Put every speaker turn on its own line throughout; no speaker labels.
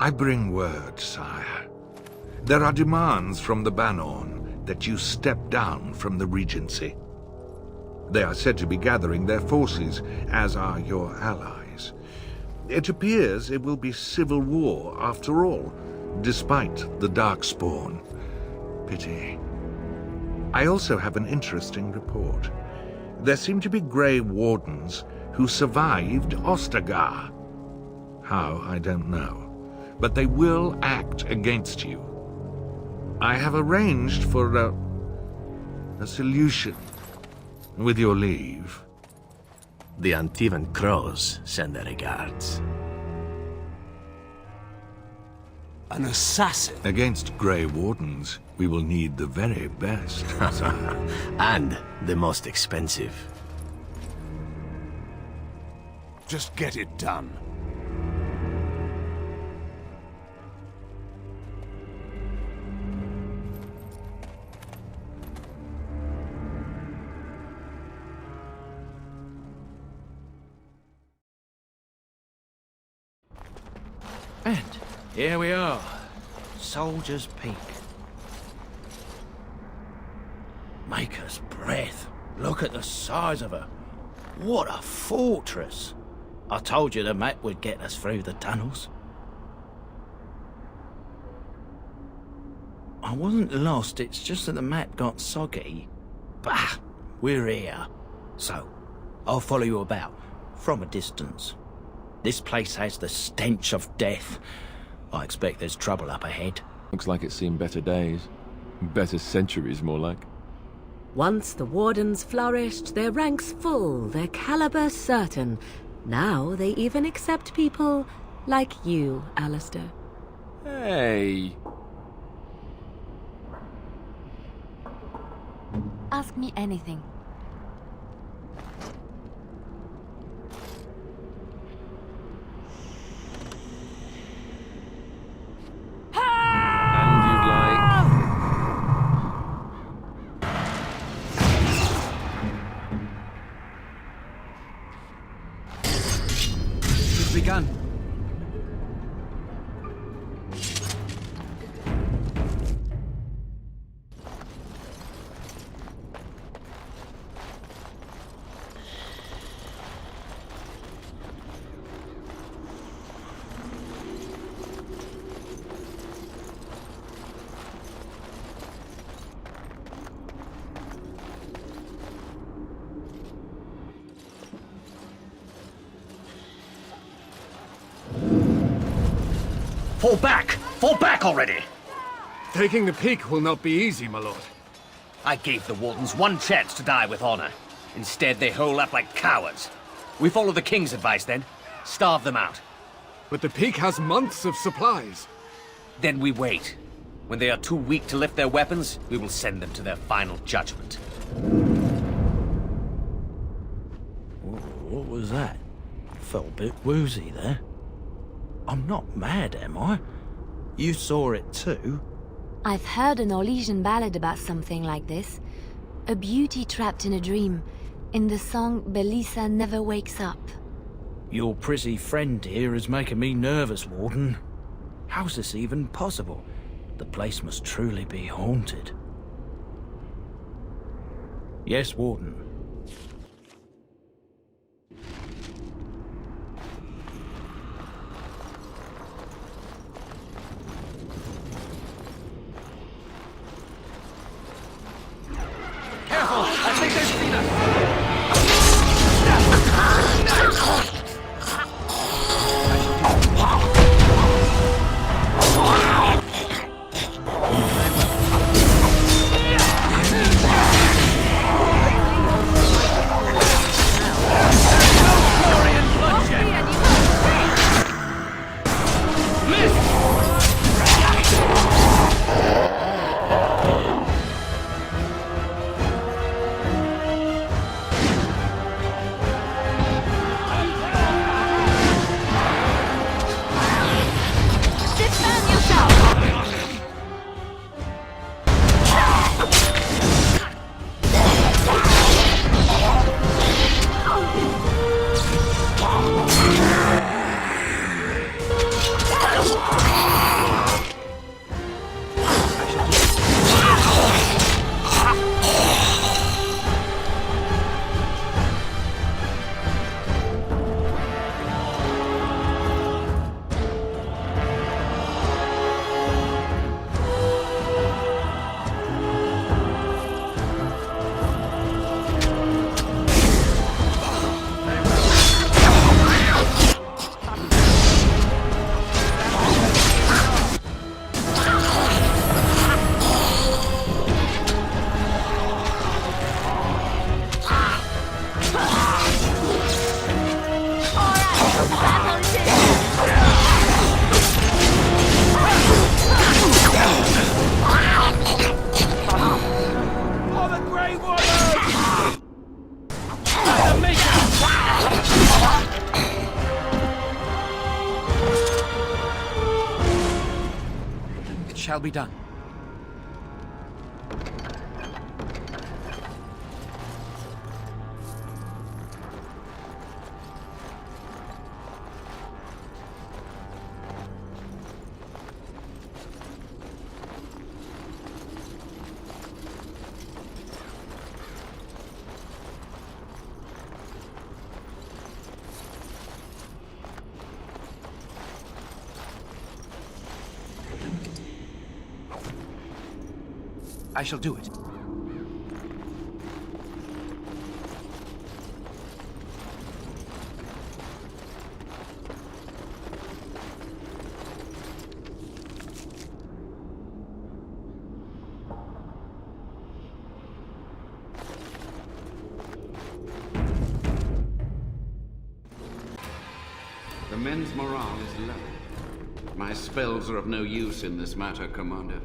I bring word, sire. There are demands from the Bannorn that you step down from the Regency. They are said to be gathering their forces, as are your allies. It appears it will be civil war after all, despite the Darkspawn. Pity. I also have an interesting report. There seem to be Grey Wardens who survived Ostagar. How, I don't know. But they will act against you. I have arranged for a solution, with your leave.
The Antivan Crows send their regards.
An assassin?
Against Grey Wardens, we will need the very best, sire.
And the most expensive.
Just get it done.
And here we are, Soldier's Peak. Maker's breath. Look at the size of her. What a fortress. I told you the map would get us through the tunnels. I wasn't lost, it's just that the map got soggy. Bah, we're here. So, I'll follow you about, from a distance. This place has the stench of death. I expect there's trouble up ahead.
Looks like it's seen better days. Better centuries, more like.
Once the Wardens flourished, their ranks full, their caliber certain. Now they even accept people like you, Alistair.
Hey!
Ask me anything.
And you'd like...
It's begun.
Fall back! Fall back already!
Taking the peak will not be easy, my lord.
I gave the Wardens one chance to die with honor. Instead, they hole up like cowards. We follow the King's advice then. Starve them out.
But the peak has months of supplies.
Then we wait. When they are too weak to lift their weapons, we will send them to their final judgment.
What was that? Felt a bit woozy there. I'm not mad, am I? You saw it too?
I've heard an Orlesian ballad about something like this. A beauty trapped in a dream. In the song, Belisa never wakes up.
Your prissy friend here is making me nervous, Warden. How's this even possible? The place must truly be haunted. Yes, Warden.
Careful! I think they've seen us! shall be done. I shall do it.
The men's morale is low. My spells are of no use in this matter, Commander.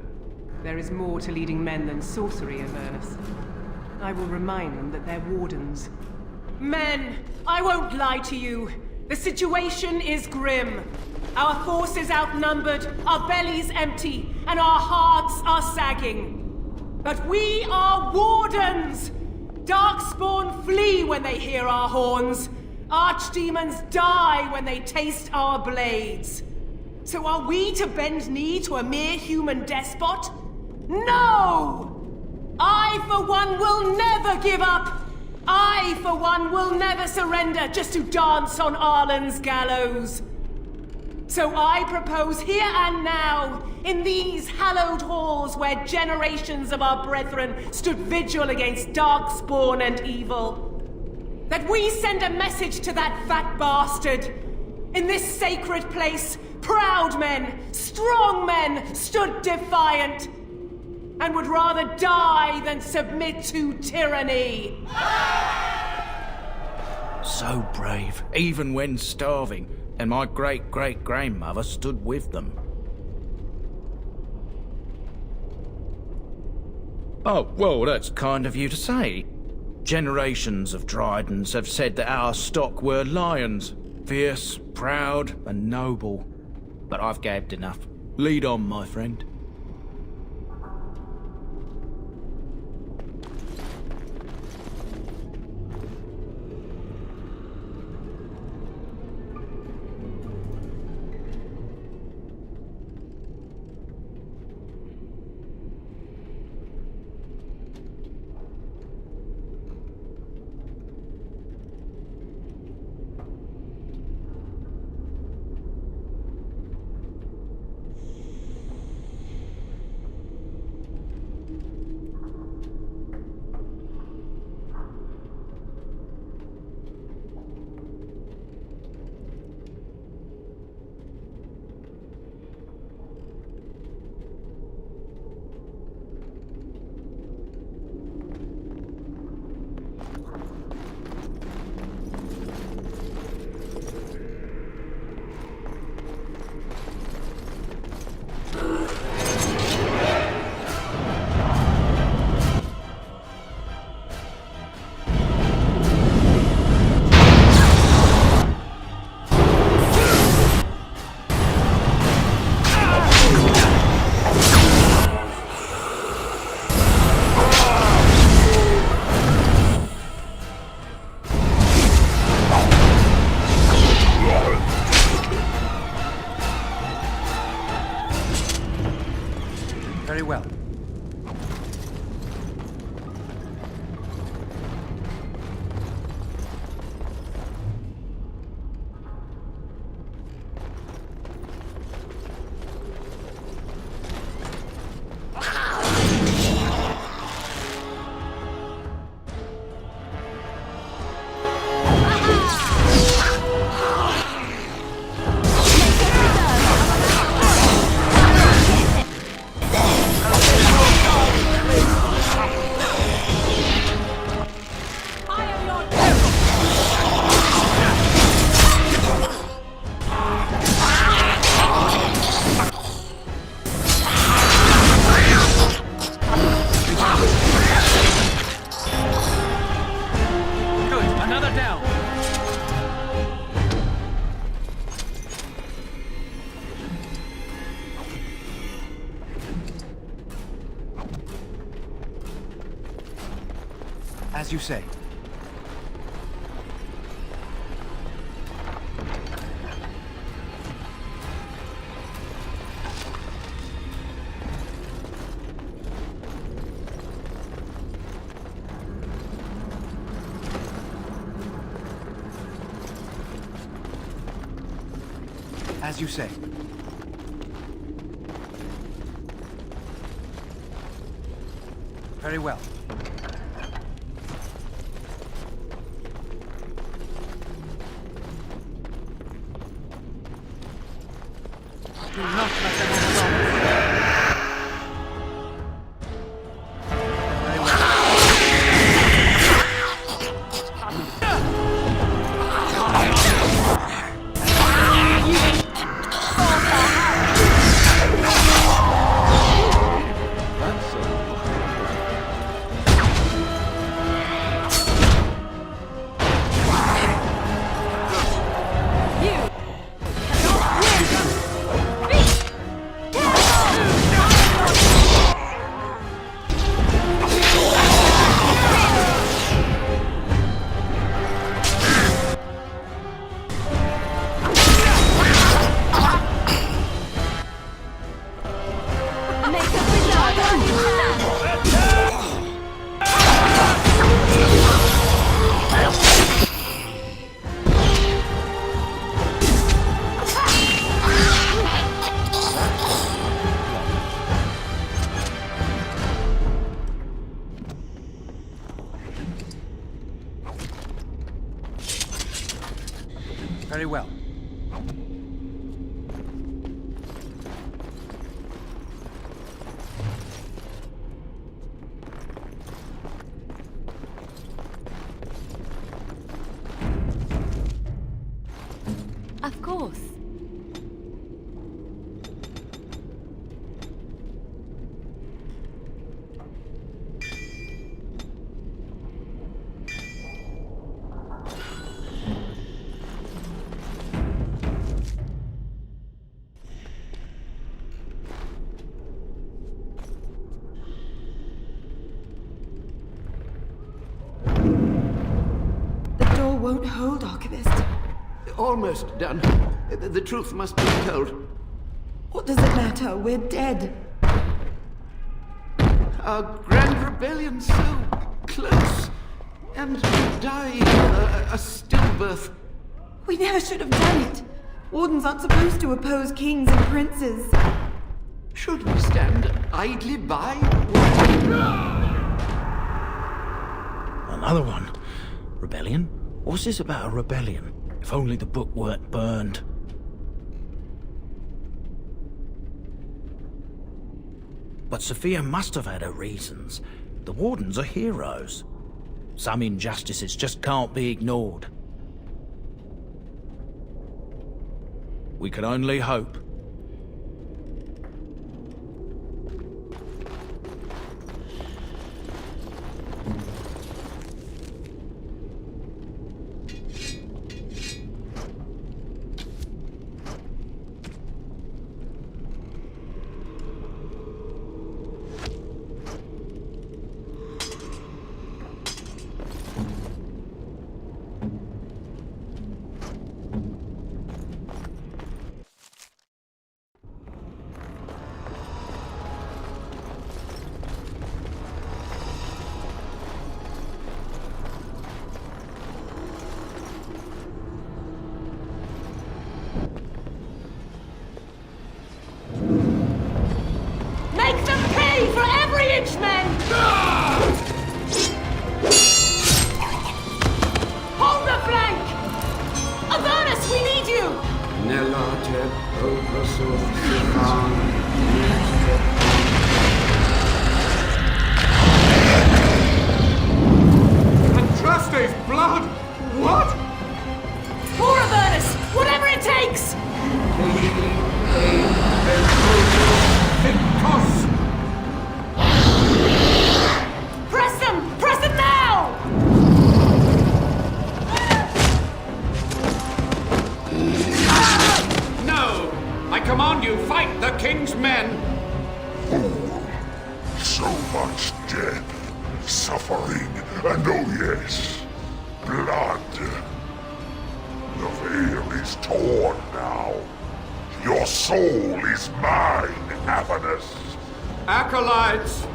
There is more to leading men than sorcery, Avernus. I will remind them that they're wardens. Men, I won't lie to you. The situation is grim. Our forces outnumbered, our bellies empty, and our hearts are sagging. But we are wardens! Darkspawn flee when they hear our horns. Archdemons die when they taste our blades. So are we to bend knee to a mere human despot? No! I, for one, will never give up! I, for one, will never surrender just to dance on Arlen's gallows! So I propose here and now, in these hallowed halls where generations of our brethren stood vigil against darkspawn and evil, that we send a message to that fat bastard. In this sacred place, proud men, strong men stood defiant, and would rather die than submit to tyranny.
So brave, even when starving, and my great-great-grandmother stood with them. Oh, well, that's kind of you to say. Generations of Dryadens have said that our stock were lions, fierce, proud, and noble. But I've gabbed enough. Lead on, my friend.
As you say. As you say. Very well. Do not let them alone. Very well. Very well.
Of course.
Won't hold, Archivist.
Almost done. The truth must be told.
What does it matter? We're dead.
Our grand rebellion so close. And we die a stillbirth.
We never should have done it. Wardens aren't supposed to oppose kings and princes.
Should we stand idly by?
Another one. Rebellion? What's this about a rebellion? If only the book weren't burned. But Sophia must have had her reasons. The Wardens are heroes. Some injustices just can't be ignored. We can only hope.
Hold the flank! Avernus, we need you!
Andraste's blood! What?
For Avernus, whatever it takes! Press them now!
No! I command you, fight the king's men!
So much death,
suffering, and oh yes, blood. The veil is torn now. Your soul is mine, Avernus.
Acolytes,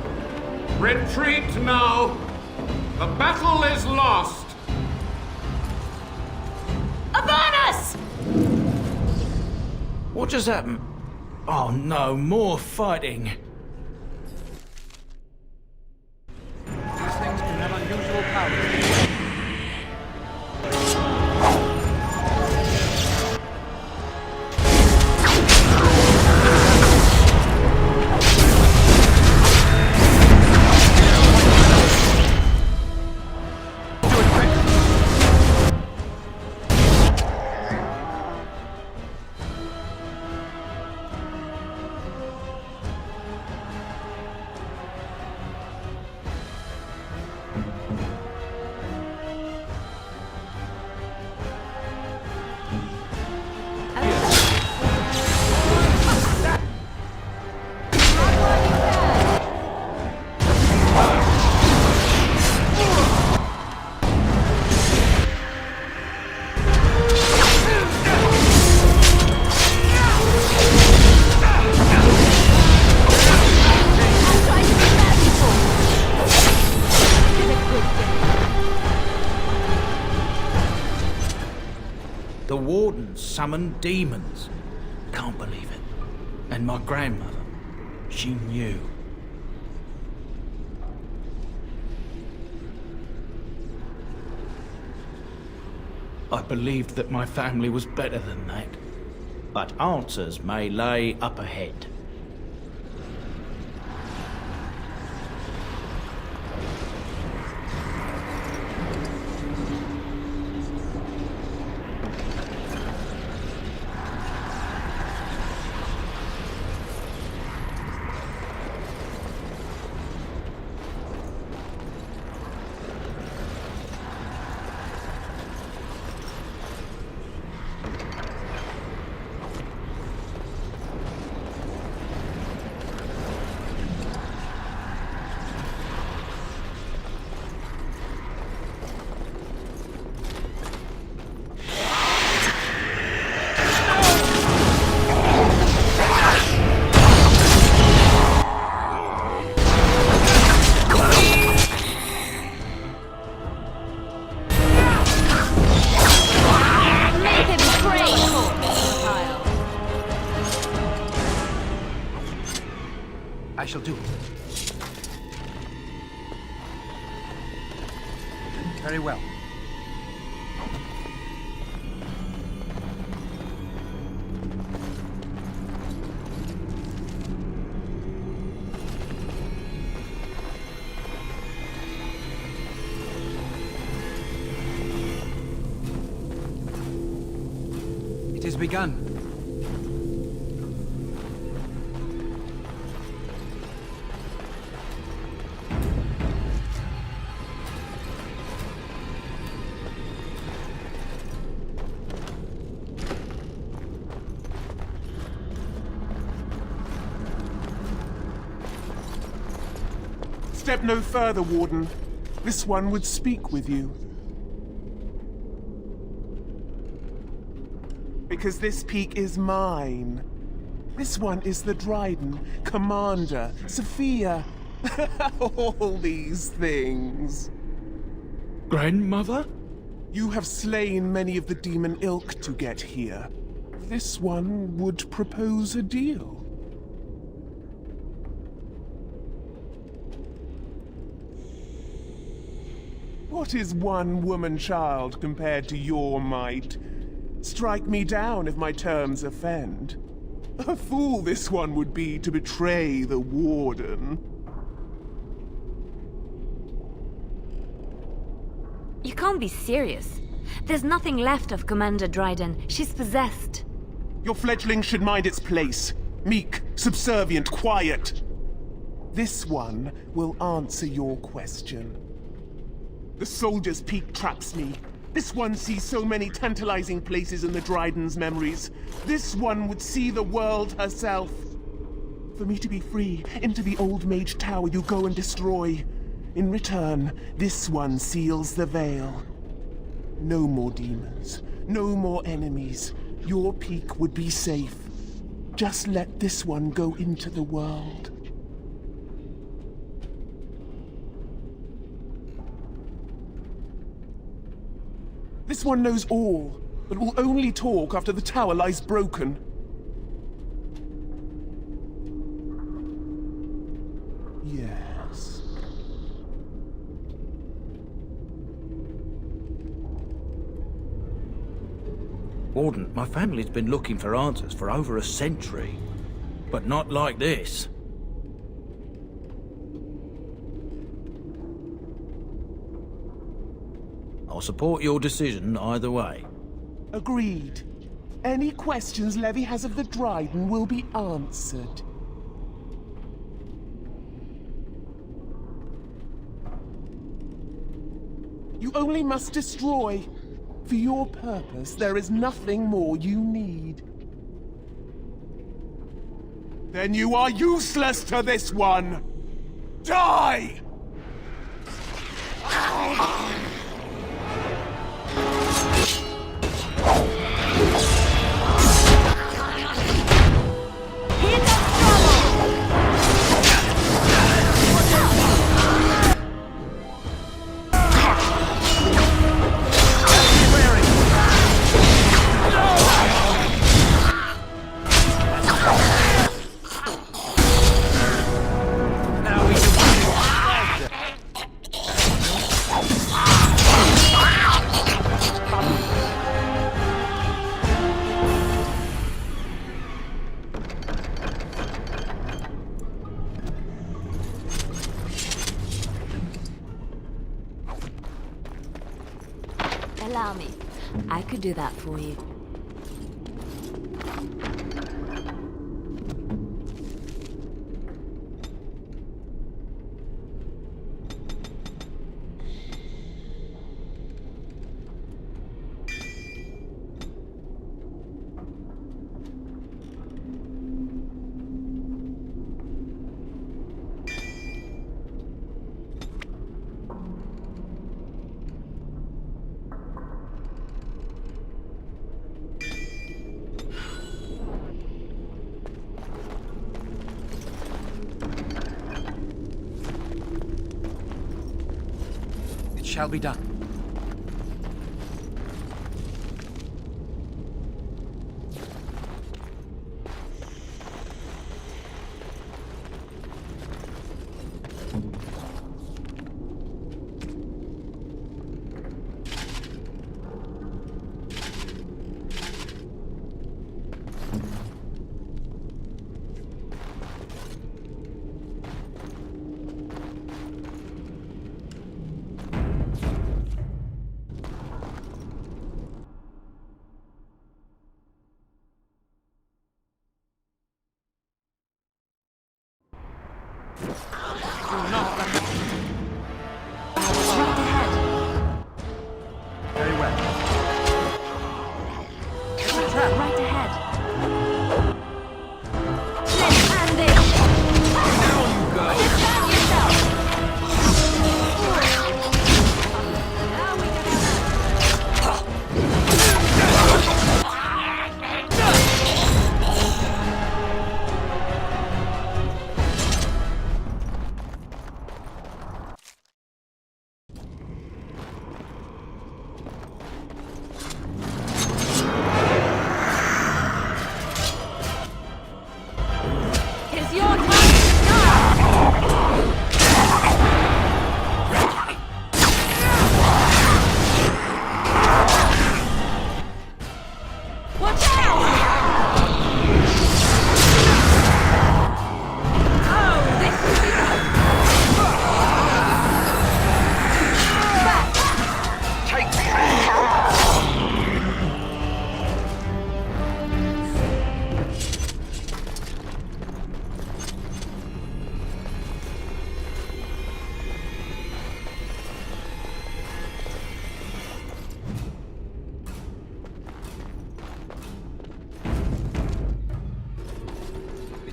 retreat now. The battle is lost.
Avernus!
What just happened? Oh no, more fighting.
These things can have unusual powers.
The Warden summoned demons. Can't believe it. And my grandmother, she knew. I believed that my family was better than that. But answers may lay up ahead.
I shall do it. Very well. It is begun.
Step no further, Warden. This one would speak with you. Because this peak is mine. This one is the Dryden, Commander, Sophia. All these things.
Grandmother?
You have slain many of the demon ilk to get here. This one would propose a deal. What is one woman-child compared to your might? Strike me down if my terms offend. A fool this one would be to betray the Warden.
You can't be serious. There's nothing left of Commander Dryden. She's possessed.
Your fledgling should mind its place. Meek, subservient, quiet. This one will answer your question. The Soldier's Peak traps me. This one sees so many tantalizing places in the Dryden's memories. This one would see the world herself. For me to be free, into the Old Mage Tower you go and destroy. In return, this one seals the veil. No more demons, no more enemies. Your peak would be safe. Just let this one go into the world. This one knows all, but will only talk after the tower lies broken. Yes.
Warden, my family's been looking for answers for over a century, but not like this. I'll support your decision either way.
Agreed. Any questions Levy has of the Dryden will be answered. You only must destroy. For your purpose, there is nothing more you need. Then you are useless to this one! Die!
Allow me. I could do that for you.
Shall be done.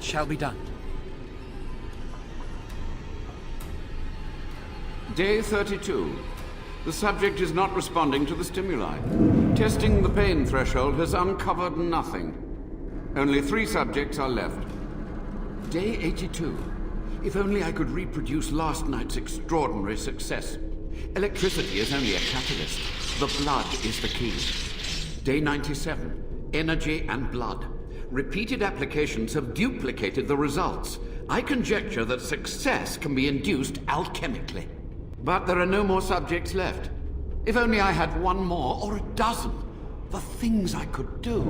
Shall be done.
Day 32. The subject is not responding to the stimuli. Testing the pain threshold has uncovered nothing. Only 3 subjects are left. Day 82. If only I could reproduce last night's extraordinary success. Electricity is only a catalyst. The blood is the key. Day 97. Energy and blood. Repeated applications have duplicated the results. I conjecture that success can be induced alchemically. But there are no more subjects left. If only I had 1 more, or a dozen. The things I could do.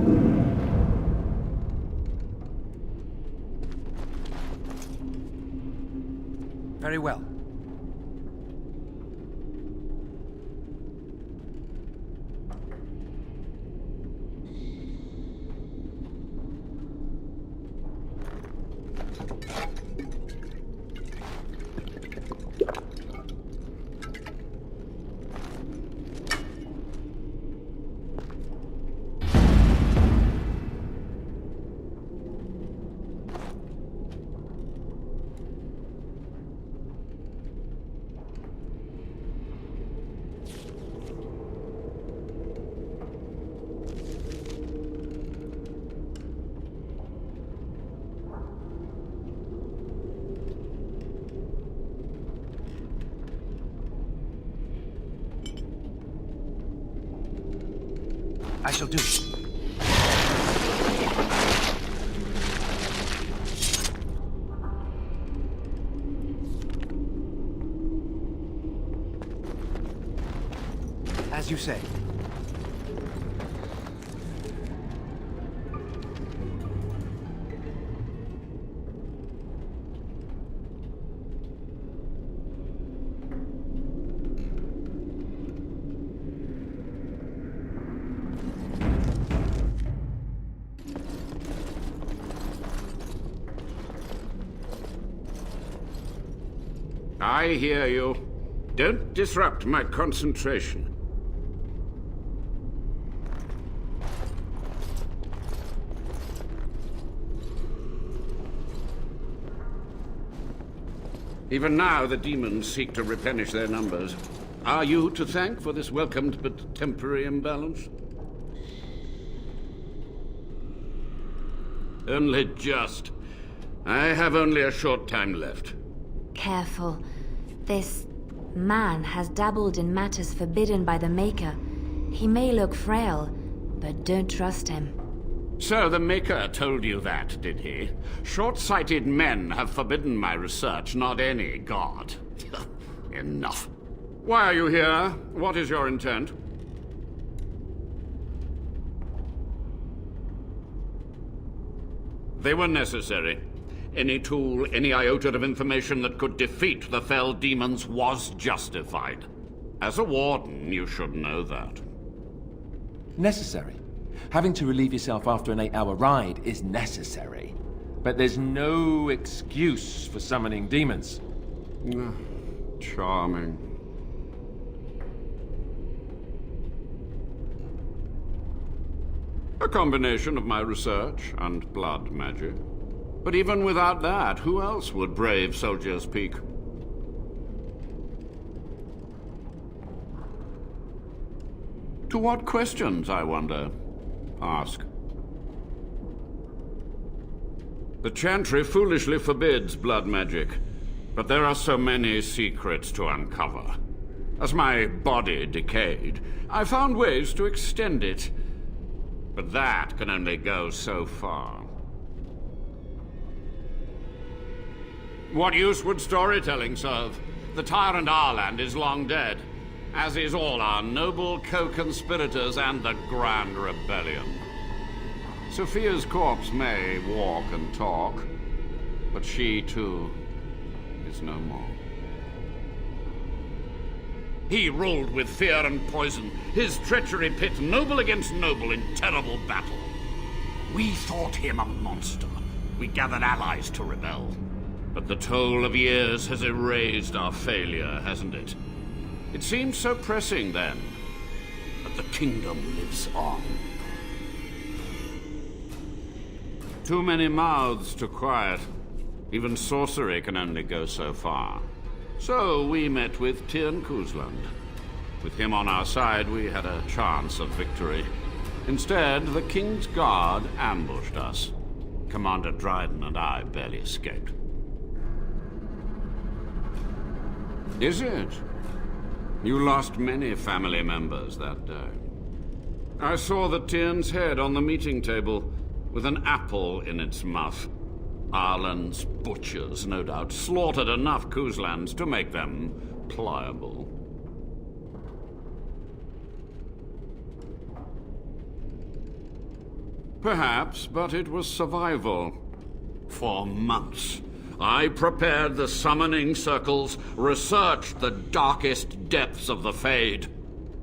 Very well. I shall do it. As you say.
I hear you. Don't disrupt my concentration. Even now, the demons seek to replenish their numbers. Are you to thank for this welcomed but temporary imbalance? Only just. I have only a short time left.
Careful. This man has dabbled in matters forbidden by the Maker. He may look frail, but don't trust him.
So the Maker told you that, did he? Short-sighted men have forbidden my research, not any god. Enough. Why are you here? What is your intent? They were necessary. Any tool, any iota of information that could defeat the fell demons was justified. As a warden, you should know that.
Necessary. Having to relieve yourself after an 8-hour ride is necessary. But there's no excuse for summoning demons.
Charming. A combination of my research and blood magic. But even without that, who else would brave Soldier's Peak? To what questions, I wonder? Ask. The Chantry foolishly forbids blood magic, but there are so many secrets to uncover. As my body decayed, I found ways to extend it. But that can only go so far. What use would storytelling serve? The tyrant Arland is long dead, as is all our noble co-conspirators and the Grand Rebellion. Sophia's corpse may walk and talk, but she, too, is no more. He ruled with fear and poison, his treachery pit noble against noble in terrible battle. We thought him a monster. We gathered allies to rebel. But the toll of years has erased our failure, hasn't it? It seemed so pressing then, but the kingdom lives on. Too many mouths to quiet. Even sorcery can only go so far. So we met with Tyrn Kuzland. With him on our side, we had a chance of victory. Instead, the King's Guard ambushed us. Commander Dryden and I barely escaped. Is it? You lost many family members that day. I saw the Tyrn's head on the meeting table, with an apple in its mouth. Arlen's butchers, no doubt, slaughtered enough Kuzlands to make them pliable. Perhaps, but it was survival. For months, I prepared the summoning circles, researched the darkest depths of the Fade.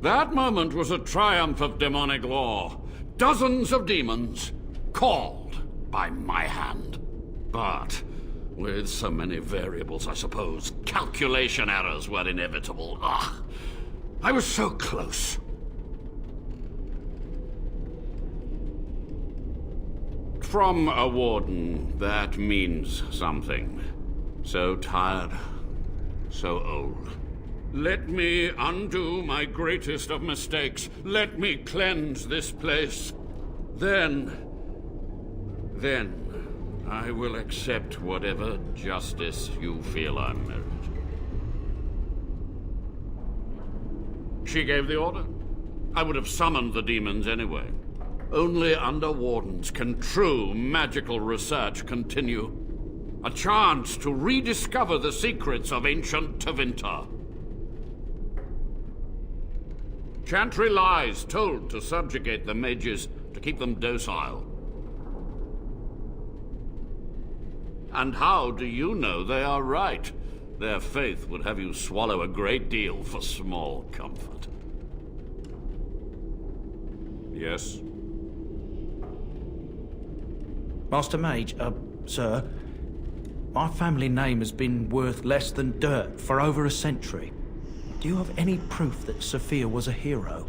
That moment was a triumph of demonic law. Dozens of demons, called by my hand. But with so many variables, I suppose, calculation errors were inevitable. I was so close. From a Warden, that means something. So tired, so old. Let me undo my greatest of mistakes. Let me cleanse this place. Then I will accept whatever justice you feel I merit. She gave the order. I would have summoned the demons anyway. Only under Wardens can true magical research continue. A chance to rediscover the secrets of ancient Tevinter. Chantry lies told to subjugate the mages, to keep them docile. And how do you know they are right? Their faith would have you swallow a great deal for small comfort. Yes?
Master Mage, sir, my family name has been worth less than dirt for over a century. Do you have any proof that Sophia was a hero?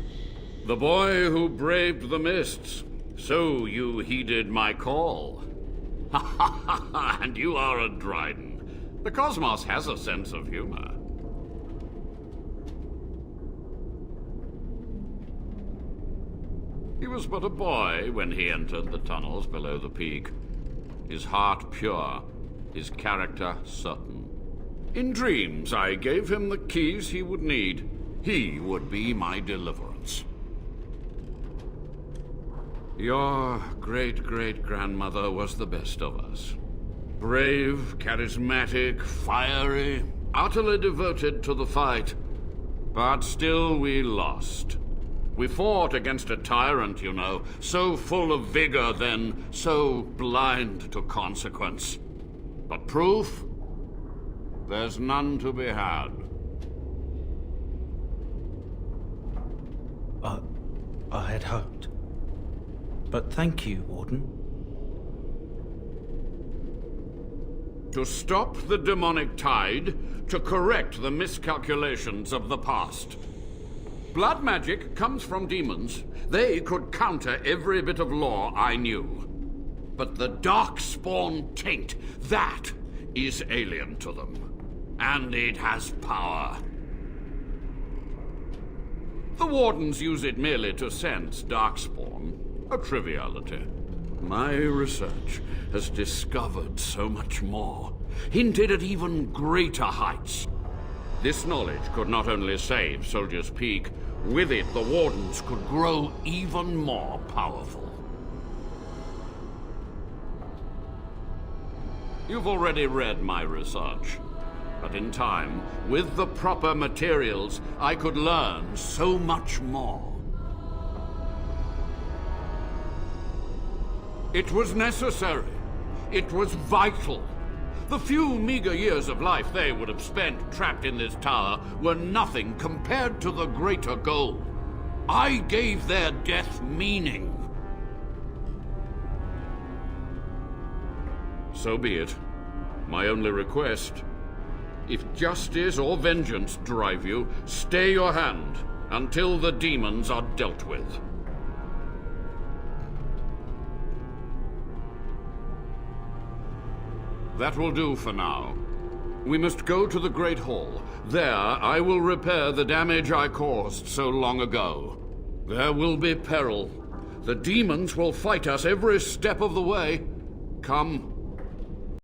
The boy who braved the mists. So you heeded my call. Ha ha ha ha, and you are a Dryden. The cosmos has a sense of humor. He was but a boy when he entered the tunnels below the peak. His heart pure, his character certain. In dreams, I gave him the keys he would need. He would be my deliverance. Your great-great-grandmother was the best of us. Brave, charismatic, fiery, utterly devoted to the fight. But still we lost. We fought against a tyrant, you know, so full of vigor then, so blind to consequence. But proof? There's none to be had.
I had hoped. But thank you, Warden.
To stop the demonic tide, to correct the miscalculations of the past. Blood magic comes from demons. They could counter every bit of law I knew. But the darkspawn taint, that is alien to them. And it has power. The Wardens use it merely to sense darkspawn. A triviality. My research has discovered so much more, hinted at even greater heights. This knowledge could not only save Soldier's Peak, with it the Wardens could grow even more powerful. You've already read my research, but in time, with the proper materials, I could learn so much more. It was necessary. It was vital. The few meager years of life they would have spent trapped in this tower were nothing compared to the greater goal. I gave their death meaning. So be it. My only request, if justice or vengeance drive you, stay your hand until the demons are dealt with. That will do for now. We must go to the Great Hall. There, I will repair the damage I caused so long ago. There will be peril. The demons will fight us every step of the way. Come,